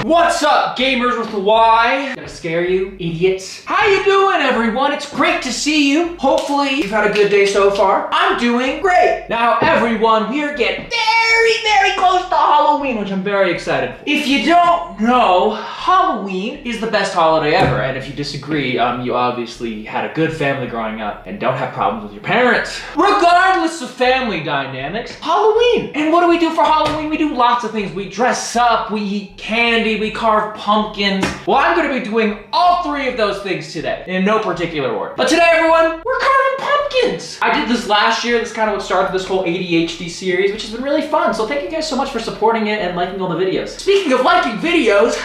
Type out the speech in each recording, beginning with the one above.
What's up, gamers with the Y? Gonna scare you, idiots. How you doing, everyone? It's great to see you. Hopefully, you've had a good day so far. I'm doing great. Now, everyone, we are getting very close to Halloween, which I'm very excited for. If you don't know, Halloween is the best holiday ever, and if you disagree, you obviously had a good family growing up and don't have problems with your parents. Regardless of family dynamics, Halloween. And what do we do for Halloween? We do lots of things. We dress up, we eat candy, we carve pumpkins. Well, I'm gonna be doing all three of those things today, in no particular order. But today, everyone, we're carving pumpkins. I did this last year. That's kind of what started this whole ADHD series, which has been really fun. So thank you guys so much for supporting it and liking all the videos. Speaking of liking videos,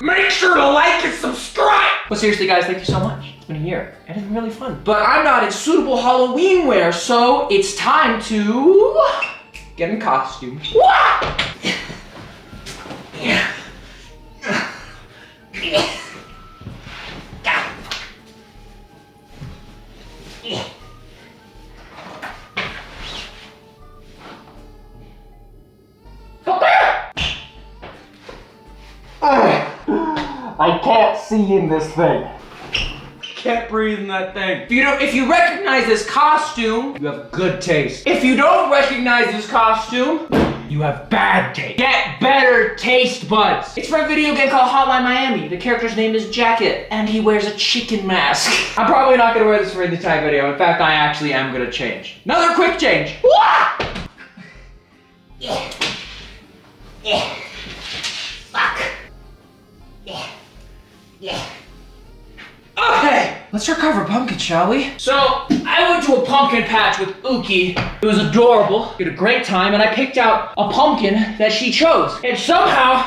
make sure to like and subscribe. But seriously, guys, thank you so much. It's been a year, and it's been really fun. But I'm not in suitable Halloween wear, so it's time to get in costume. I can't see in this thing. Can't breathe in that thing. If you recognize this costume, you have good taste. If you don't recognize this costume, you have bad taste. Get better taste buds. It's from a video game called Hotline Miami. The character's name is Jacket, and he wears a chicken mask. I'm probably not gonna wear this for the entire video. In fact, I actually am gonna change. Another quick change. Okay, let's start carving pumpkins, shall we? So, I went to a pumpkin patch with Uki. It was adorable. We had a great time, and I picked out a pumpkin that she chose. And somehow,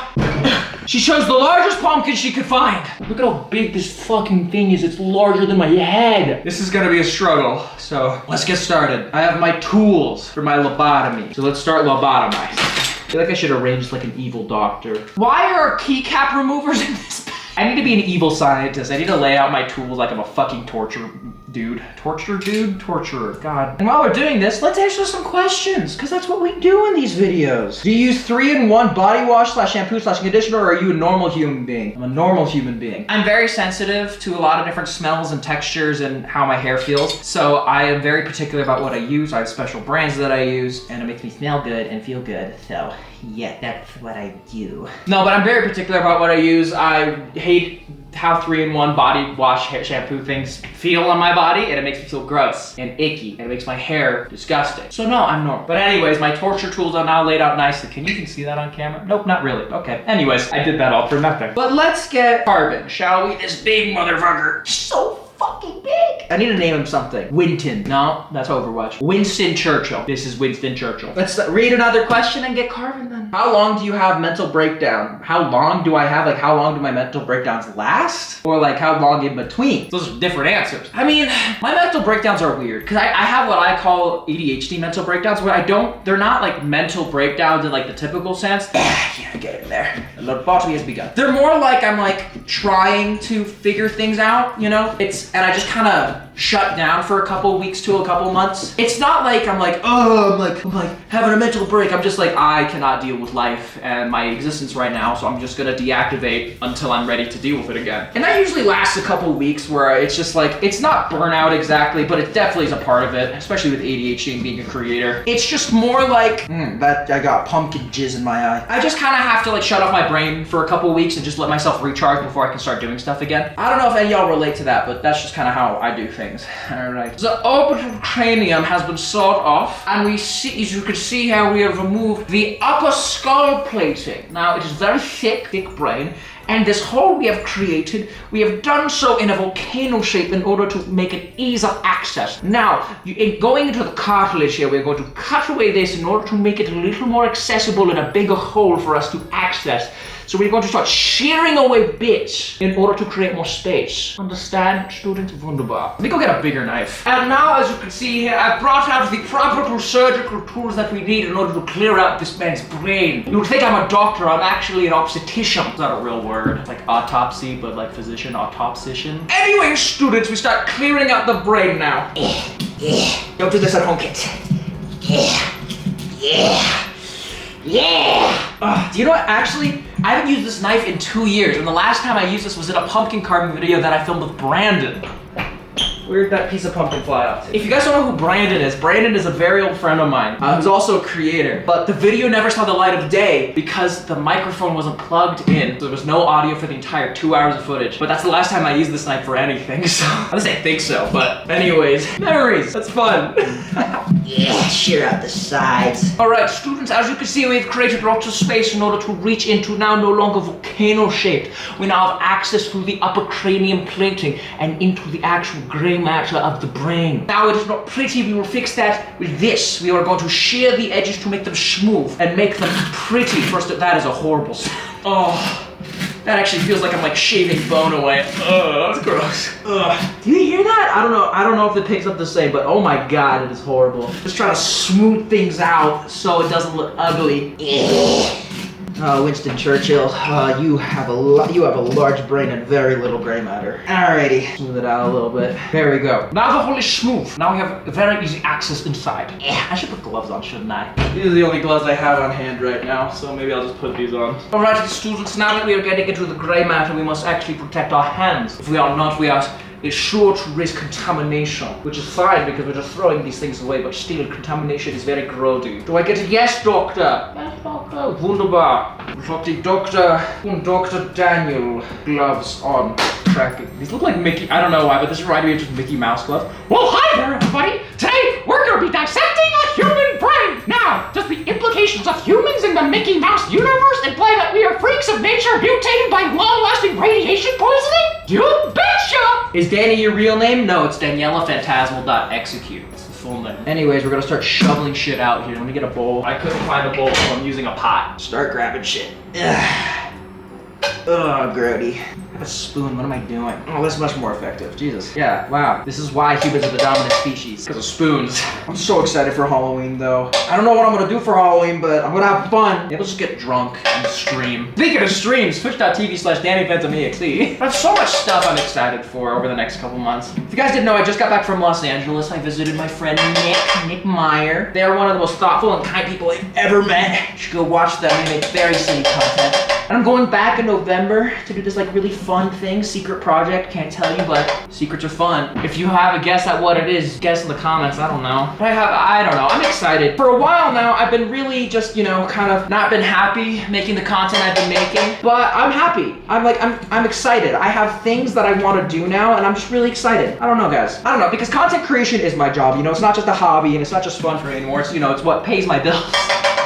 she chose the largest pumpkin she could find. Look at how big this fucking thing is. It's larger than my head. This is gonna be a struggle, so let's get started. I have my tools for my lobotomy. So let's start lobotomizing. I feel like I should arrange like an evil doctor. Why are keycap removers in this bag? I need to be an evil scientist. I need to lay out my tools like I'm a fucking torture dude. Torture dude? Torturer, God. And while we're doing this, let's answer some questions, because that's what we do in these videos. Do you use 3-in-1 body wash / shampoo / conditioner, or are you a normal human being? I'm a normal human being. I'm very sensitive to a lot of different smells and textures and how my hair feels, so I am very particular about what I use. I have special brands that I use, and it makes me smell good and feel good, so yeah, that's what I do. No, but I'm very particular about what I use. I hate how 3-in-1 body wash shampoo things feel on my body, and it makes me feel gross and icky, and it makes my hair disgusting. So no, I'm normal. But anyways, my torture tools are now laid out nicely. Can you see that on camera? Nope, not really. Okay. Anyways, I did that all for nothing. But let's get carving, shall we? This big motherfucker. So fucking big. I need to name him something. Winton. No, that's Overwatch. Winston Churchill. This is Winston Churchill. Let's read another question and get carving then. How long do you have mental breakdown? How long do I have, like, how long do my mental breakdowns last? Or like, how long in between? Those are different answers. I mean, my mental breakdowns are weird, because I have what I call ADHD mental breakdowns, where they're not like mental breakdowns in like the typical sense. Yeah, get in there. The lobotomy has begun. They're more like I'm like trying to figure things out, you know? And I just kind of shut down for a couple weeks to a couple months. It's not like I'm like, oh, I'm like having a mental break. I'm just like, I cannot deal with life and my existence right now, so I'm just gonna deactivate until I'm ready to deal with it again. And that usually lasts a couple weeks, where it's just like, it's not burnout exactly, but it definitely is a part of it, especially with ADHD and being a creator. It's just more like, that I got pumpkin jizz in my eye. I just kind of have to like shut off my brain for a couple weeks and just let myself recharge before I can start doing stuff again. I don't know if any of y'all relate to that, but that's just kind of how I do things. Alright. The orbital cranium has been sawed off, and we see, as you can see here, we have removed the upper skull plating. Now, it is very thick brain, and this hole we have created, we have done so in a volcano shape in order to make it ease of access. Now, in going into the cartilage here, we're going to cut away this in order to make it a little more accessible and a bigger hole for us to access. So we're going to start shearing away bits in order to create more space. Understand, students? Wunderbar. Let me go get a bigger knife. And now, as you can see here, I've brought out the proper surgical tools that we need in order to clear out this man's brain. You would think I'm a doctor. I'm actually an obstetrician. It's not a real word. It's like autopsy, but like physician, autopsician. Anyway, students, we start clearing out the brain now. Don't do this at home, kids. Yeah. Do you know what? Actually, I haven't used this knife in 2 years, and the last time I used this was in a pumpkin carving video that I filmed with Brandon. Where'd that piece of pumpkin fly off to? If you guys don't know who Brandon is a very old friend of mine who's also a creator. But the video never saw the light of day because the microphone wasn't plugged in. So there was no audio for the entire 2 hours of footage. But that's the last time I used this knife for anything, so I don't think so, but anyways, memories, that's fun. Yeah, shear out the sides. Alright, students, as you can see, we've created lots of space in order to reach into now no longer volcano-shaped. We now have access through the upper cranium plating and into the actual gray matter of the brain. Now it is not pretty, we will fix that with this. We are going to shear the edges to make them smooth and make them pretty. First, that is a horrible sound. Oh, that actually feels like I'm like shaving bone away. Ugh, that's gross. Ugh. Do you hear that? I don't know if it picks up the same, but oh my god, it is horrible. Just trying to smooth things out so it doesn't look ugly. Winston Churchill, you have a large brain and very little gray matter. Alrighty, Smooth it out a little bit. There we go. Now the hole is smooth. Now we have very easy access inside. I should put gloves on, shouldn't I? These are the only gloves I have on hand right now, so maybe I'll just put these on. Alright, students, now that we are getting into the gray matter, we must actually protect our hands. If we are not, we are sure to risk contamination, which is fine because we're just throwing these things away, but still, contamination is very grody. Do I get a yes, doctor? Yes, doctor. Wunderbar. Dr. Daniel, gloves on. Tracking. These look like Mickey, I don't know why, but this reminded me of just Mickey Mouse gloves. Well, hi there, everybody. Today, we're gonna be dissecting a human brain. Now, does the implications of humans in the Mickey Mouse universe imply that we are freaks of nature mutated by long-lasting radiation poisoning? You betcha! Is Danny your real name? No, it's Dannyphantom.exe. It's the full name. Anyways, we're gonna start shoveling shit out here. Let me get a bowl. I couldn't find a bowl, so I'm using a pot. start grabbing shit. Ugh, grody. I have a spoon, what am I doing? Oh, that's much more effective. Jesus. Yeah, wow. This is why humans are the dominant species. Because of spoons. I'm so excited for Halloween, though. I don't know what I'm gonna do for Halloween, but I'm gonna have fun. Yeah, let's just get drunk and stream. Speaking of streams, twitch.tv/Dannyphantom.exe. I have so much stuff I'm excited for over the next couple months. If you guys didn't know, I just got back from Los Angeles. I visited my friend Nick Meyer. They're one of the most thoughtful and kind people I've ever met. You should go watch them. They make very silly content. And I'm going back in November to do this like really fun thing, secret project. Can't tell you, but secrets are fun. If you have a guess at what it is, guess in the comments. I don't know. But I don't know. I'm excited. For a while now, I've been really just, kind of not been happy making the content I've been making. But I'm happy. I'm excited. I have things that I want to do now, and I'm just really excited. I don't know, guys. I don't know, because content creation is my job. It's not just a hobby, and it's not just fun for me anymore. It's, it's what pays my bills.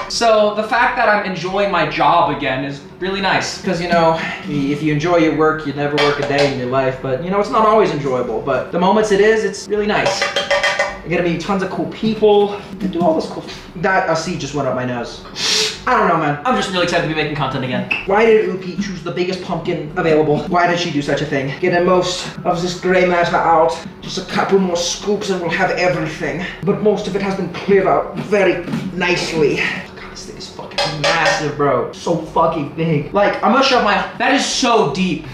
So the fact that I'm enjoying my job again is really nice. Because, if you enjoy your work, you never work a day in your life. But, it's not always enjoyable. But the moments it is, it's really nice. You're gonna meet tons of cool people. And do all this cool. That, a seed just went up my nose. I don't know, man. I'm just really excited to be making content again. Why did Upi choose the biggest pumpkin available? Why did she do such a thing? Getting most of this gray matter out. Just a couple more scoops and we'll have everything. But most of it has been cleared out very nicely. This thing is fucking massive, bro. So fucking big. Like, I'm gonna shove that is so deep.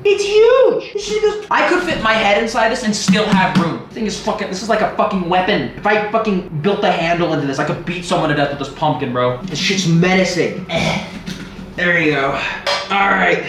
It's huge. This shit is, I could fit my head inside this and still have room. This thing is this is like a fucking weapon. If I fucking built the handle into this, I could beat someone to death with this pumpkin, bro. This shit's menacing. There you go. All right.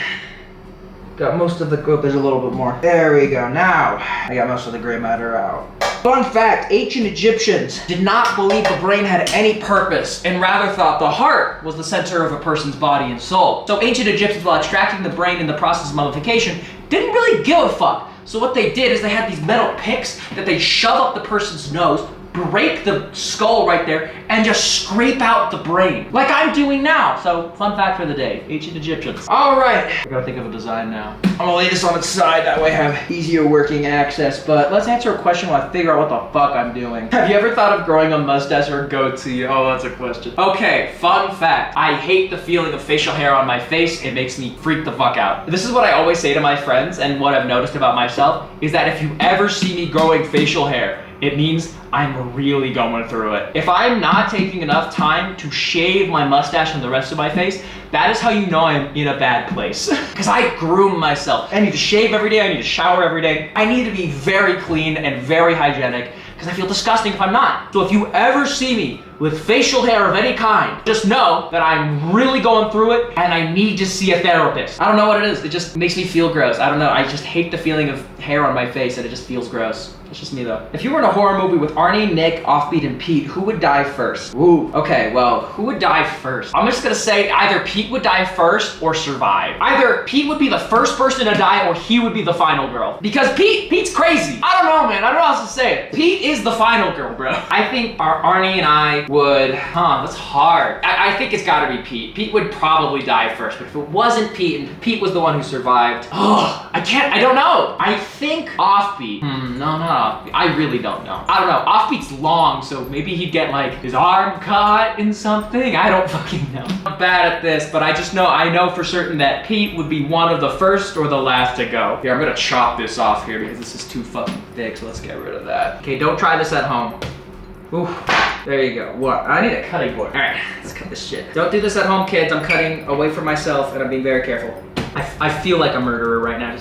Got most of the, there's a little bit more. There we go. Now, I got most of the gray matter out. Fun fact, ancient Egyptians did not believe the brain had any purpose and rather thought the heart was the center of a person's body and soul. So ancient Egyptians, while extracting the brain in the process of mummification, didn't really give a fuck. So what they did is they had these metal picks that they shove up the person's nose, break the skull right there, and just scrape out the brain. Like I'm doing now. So, fun fact for the day, ancient Egyptians. All right, I gotta think of a design now. I'm gonna lay this on its side, that way I have easier working access, but let's answer a question while I figure out what the fuck I'm doing. Have you ever thought of growing a mustache or a goatee? Oh, that's a question. Okay, fun fact. I hate the feeling of facial hair on my face. It makes me freak the fuck out. This is what I always say to my friends, and what I've noticed about myself, is that if you ever see me growing facial hair, it means I'm really going through it. If I'm not taking enough time to shave my mustache and the rest of my face, that is how you know I'm in a bad place. Because I groom myself. I need to shave every day, I need to shower every day. I need to be very clean and very hygienic, because I feel disgusting if I'm not. So if you ever see me with facial hair of any kind, just know that I'm really going through it and I need to see a therapist. I don't know what it is. It just makes me feel gross. I don't know. I just hate the feeling of hair on my face and it just feels gross. It's just me though. If you were in a horror movie with Arnie, Nick, Offbeat, and Pete, who would die first? Ooh, okay, well, who would die first? I'm just gonna say either Pete would die first or survive. Either Pete would be the first person to die or he would be the final girl. Because Pete's crazy. I don't know, man. I don't know how else to say it. Pete is the final girl, bro. I think Arnie and I would, that's hard. I think it's gotta be Pete. Pete would probably die first, but if it wasn't Pete and Pete was the one who survived, I don't know. I think Offbeat. No. I really don't know. I don't know. Offbeat's long, so maybe he'd get like his arm caught in something. I don't fucking know. I'm bad at this, but I know for certain that Pete would be one of the first or the last to go. Here, I'm gonna chop this off here because this is too fucking thick, so let's get rid of that. Okay, don't try this at home. Ooh, there you go. What? I need a cutting board. All right, let's cut this shit. Don't do this at home, kids. I'm cutting away from myself and I'm being very careful. I feel like a murderer right now.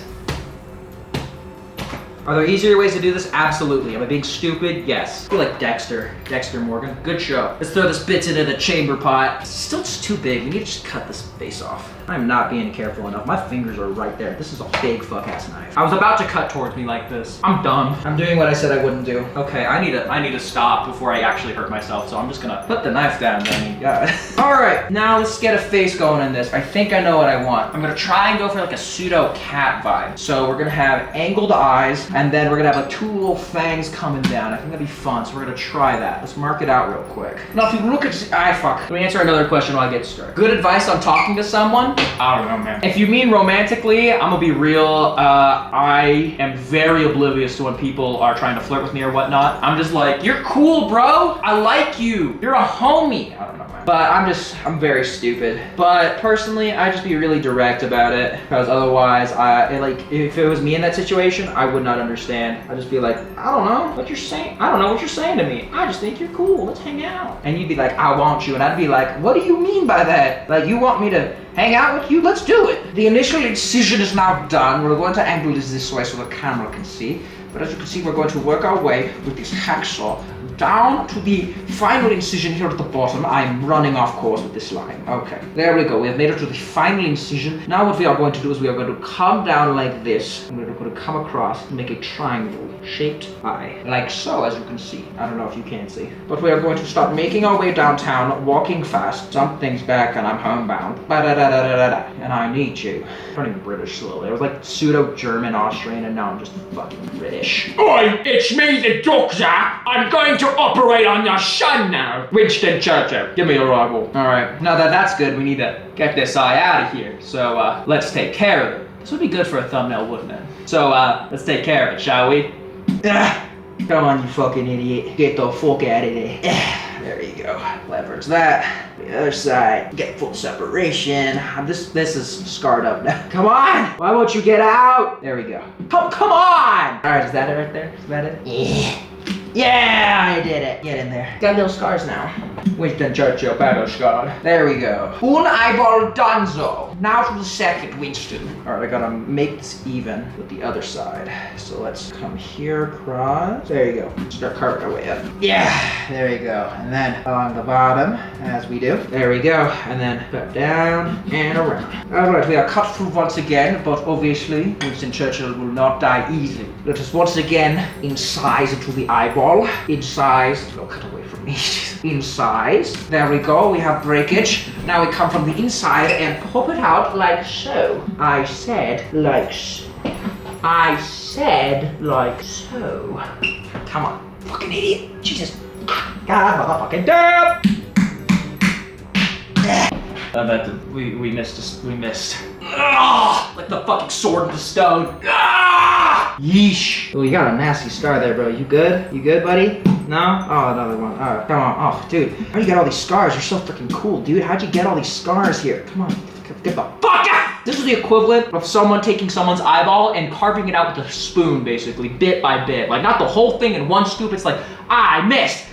Are there easier ways to do this? Absolutely. Am I being stupid? Yes. I feel like Dexter Morgan. Good show. Let's throw this bits into the chamber pot. It's still just too big. We need to just cut this face off. I'm not being careful enough. My fingers are right there. This is a big fuck-ass knife. I was about to cut towards me like this. I'm dumb. I'm doing what I said I wouldn't do. Okay, I need to stop before I actually hurt myself, so I'm just gonna put the knife down, Danny. God. All right, now let's get a face going in this. I think I know what I want. I'm gonna try and go for like a pseudo cat vibe. So we're gonna have angled eyes, and then we're gonna have like two little fangs coming down. I think that'd be fun, so we're gonna try that. Let's mark it out real quick. Now if you look at, fuck. Let me answer another question while I get started. Good advice on talking to someone? I don't know, man. If you mean romantically, I'm gonna be real. I am very oblivious to when people are trying to flirt with me or whatnot. I'm just like, you're cool, bro. I like you. You're a homie. I don't know, man. But I'm very stupid. But personally, I just be really direct about it, because otherwise, if it was me in that situation, I would not understand. I'd just be like, I don't know what you're saying. I don't know what you're saying to me. I just think you're cool. Let's hang out. And you'd be like, I want you. And I'd be like, what do you mean by that? Like, you want me to hang out with you? Let's do it. The initial incision is now done. We're going to angle this way so the camera can see. But as you can see, we're going to work our way with this hacksaw down to the final incision here at the bottom. I'm running off course with this line. Okay, there we go. We have made it to the final incision. Now what we are going to do is we are going to come down like this. And we're going to come across and make a triangle-shaped eye. Like so, as you can see. I don't know if you can see. But we are going to start making our way downtown, walking fast. Something's back and I'm homebound. Ba-da-da-da-da-da-da. And I need you. I'm turning British slowly. I was like pseudo-German, Austrian, and now I'm just fucking British. Oi, it's me, the doctor. I'm going to operate on your son now. Winston Churchill, give me a rifle. All right, now that that's good, we need to get this eye out of here. So let's take care of it. This would be good for a thumbnail, wouldn't it? So let's take care of it, shall we? Come on, you fucking idiot. Get the fuck out of there. There you go. Leverage that. The other side. Get full separation. This is scarred up now. Come on! Why won't you get out? There we go. Come on! Alright, is that it right there? Is that it? Yeah. Yeah, I did it. Get in there. Got little scars now. Winston Churchill battle scar. There we go. Un eyeball donezo. Now to the second Winston. Alright, I gotta make this even with the other side. So let's come here across. There you go. Start carving our way up. Yeah, there you go. And then along the bottom, as we do. There we go. And then back down and around. Alright, we are cut through once again, but obviously Winston Churchill will not die easily. Let us once again incise into the eyeball. Incise. Oh, cut away from me. Incise. There we go. We have breakage. Now we come from the inside and pop it out like so. I said like so. I said like so. Come on. Fucking idiot. Jesus. God, motherfucking damn. We missed. We missed. Like the fucking sword in the stone. Yeesh. Oh, you got a nasty scar there, bro. You good? You good, buddy? No? Oh, another one. Alright, come on. Oh, dude. How do you get all these scars? You're so freaking cool, dude. How'd you get all these scars here? Come on. Get the fuck out! This is the equivalent of someone taking someone's eyeball and carving it out with a spoon, basically, bit by bit. Like, not the whole thing in one scoop. It's like, I missed.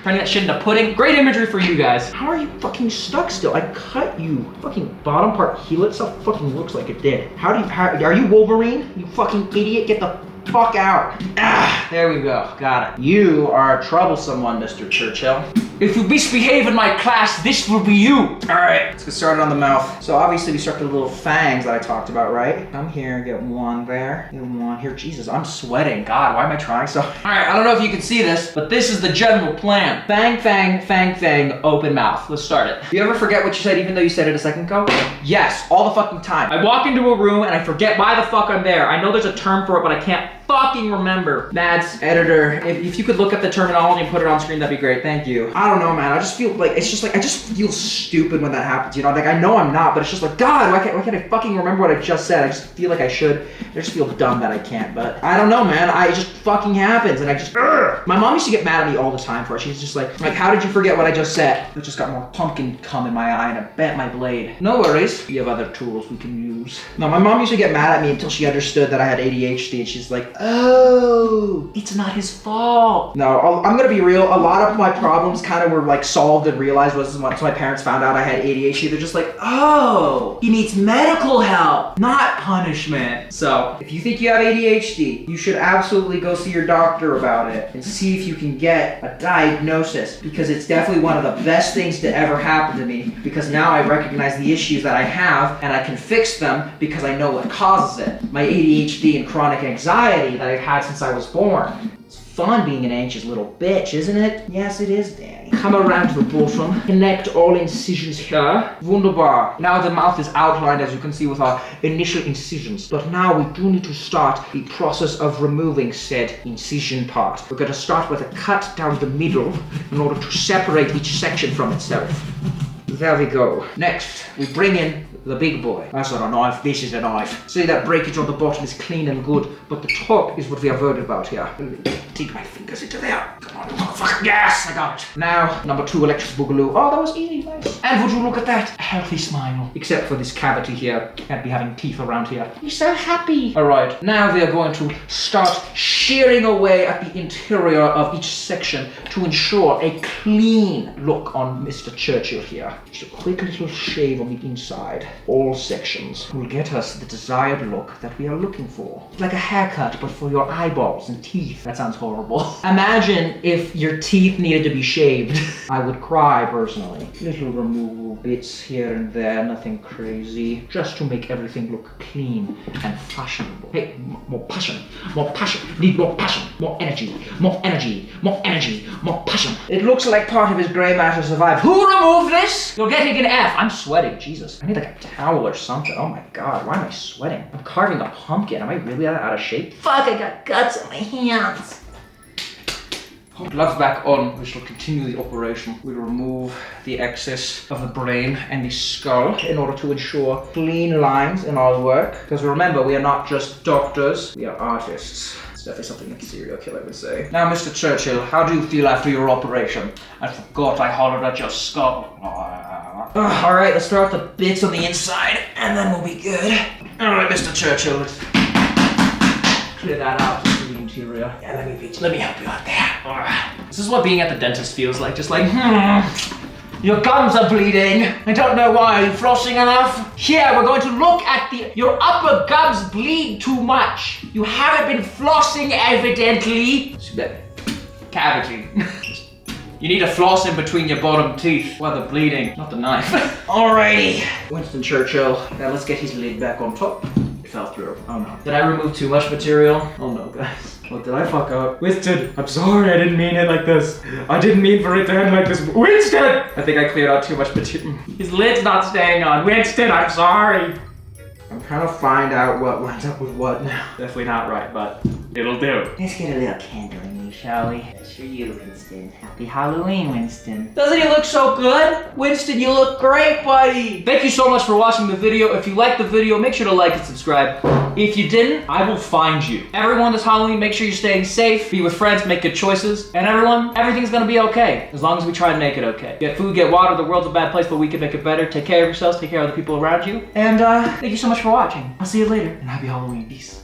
Turning that shit into pudding. Great imagery for you guys. How are you fucking stuck still? I cut you. Fucking bottom part heel itself fucking looks like it did. Are you Wolverine? You fucking idiot. Get the fuck out. Ah, there we go. Got it. You are a troublesome one, Mr. Churchill. If you misbehave in my class, this will be you. All right, let's get started on the mouth. So obviously we start with the little fangs that I talked about, right? Come here, get one there, get one here. Jesus, I'm sweating. God, why am I trying so? All right, I don't know if you can see this, but this is the general plan. Fang, fang, fang, fang, open mouth. Let's start it. Do you ever forget what you said even though you said it a second ago? Yes, all the fucking time. I walk into a room and I forget why the fuck I'm there. I know there's a term for it, but I can't fucking remember. Mads, editor, if you could look up the terminology and put it on screen, that'd be great. Thank you. I don't know, man. I just feel like, it's just like, I just feel stupid when that happens, you know? Like, I know I'm not, but it's just like, God, why can't I fucking remember what I just said? I just feel like I should. I just feel dumb that I can't, but I don't know, man. It just fucking happens, and I just, My mom used to get mad at me all the time for it. She's just like, how did you forget what I just said? I just got more pumpkin cum in my eye and I bent my blade. No worries. We have other tools we can use. No, my mom used to get mad at me until she understood that I had ADHD, and she's like, oh, it's not his fault. No, I'm gonna be real. A lot of my problems kind of were like solved and realized once my parents found out I had ADHD. They're just like, oh, he needs medical help, not punishment. So if you think you have ADHD, you should absolutely go see your doctor about it and see if you can get a diagnosis, because it's definitely one of the best things to ever happen to me, because now I recognize the issues that I have and I can fix them because I know what causes it. My ADHD and chronic anxiety that I've had since I was born. It's fun being an anxious little bitch, isn't it? Yes, it is, Danny. Come around to the bottom, connect all incisions here. Wunderbar. Now the mouth is outlined, as you can see, with our initial incisions. But now we do need to start the process of removing said incision part. We're going to start with a cut down the middle in order to separate each section from itself. There we go. Next, we bring in the big boy. That's not a knife, this is a knife. See, that breakage on the bottom is clean and good, but the top is what we are worried about here. Dig my fingers into there. Come on, motherfucker. Yes, I got it. Now, number 2, electric boogaloo. Oh, that was easy, nice. And would you look at that? A healthy smile. Except for this cavity here. Can't be having teeth around here. He's so happy. Alright, now we are going to start shearing away at the interior of each section to ensure a clean look on Mr. Churchill here. Just a quick little shave on the inside. All sections will get us the desired look that we are looking for. It's like a haircut, but for your eyeballs and teeth. That sounds horrible. Imagine if your teeth needed to be shaved. I would cry, personally. Little removal bits here and there, nothing crazy. Just to make everything look clean and fashionable. Hey, more passion, more passion. Need more passion, more energy, more energy, more energy, more passion. It looks like part of his grey matter survived. Who removed this? You're getting an F. I'm sweating, Jesus. I need like a towel or something. Oh my God, why am I sweating? I'm carving a pumpkin. Am I really out of shape? Fuck, I got guts on my hands. Gloves back on, we shall continue the operation. We'll remove the excess of the brain and the skull in order to ensure clean lines in our work. Because remember, we are not just doctors, we are artists. It's definitely something a serial killer would say. Now, Mr. Churchill, how do you feel after your operation? I forgot I hollered at your skull. Alright, let's start with the bits on the inside, and then we'll be good. Alright, Mr. Churchill, let's clear that out. Interior. Yeah, let me help you out there. Alright. This is what being at the dentist feels like. Just like, your gums are bleeding. I don't know why. Are you flossing enough? Here, we're going to look at your upper gums bleed too much. You haven't been flossing, evidently. Cavity. You need a floss in between your bottom teeth while they're bleeding, not the knife. Alrighty. Winston Churchill. Now let's get his lid back on top. Fell through. Oh no. Did I remove too much material? Oh no, guys. What did I fuck up? Winston, I'm sorry, I didn't mean it like this. I didn't mean for it to end like this. Winston! I think I cleared out too much material. His lid's not staying on. Winston, I'm sorry. I'm trying to find out what lines up with what now. Definitely not right, but it'll do. Let's get a little candle in you, shall we? That's for you, Winston. Happy Halloween, Winston. Doesn't he look so good? Winston, you look great, buddy. Thank you so much for watching the video. If you liked the video, make sure to like and subscribe. If you didn't, I will find you. Everyone this Halloween, make sure you're staying safe, be with friends, make good choices. And everyone, everything's gonna be okay. As long as we try to make it okay. Get food, get water, the world's a bad place, but we can make it better. Take care of yourselves, take care of the people around you. And thank you so much for watching. I'll see you later, and happy Halloween. Peace.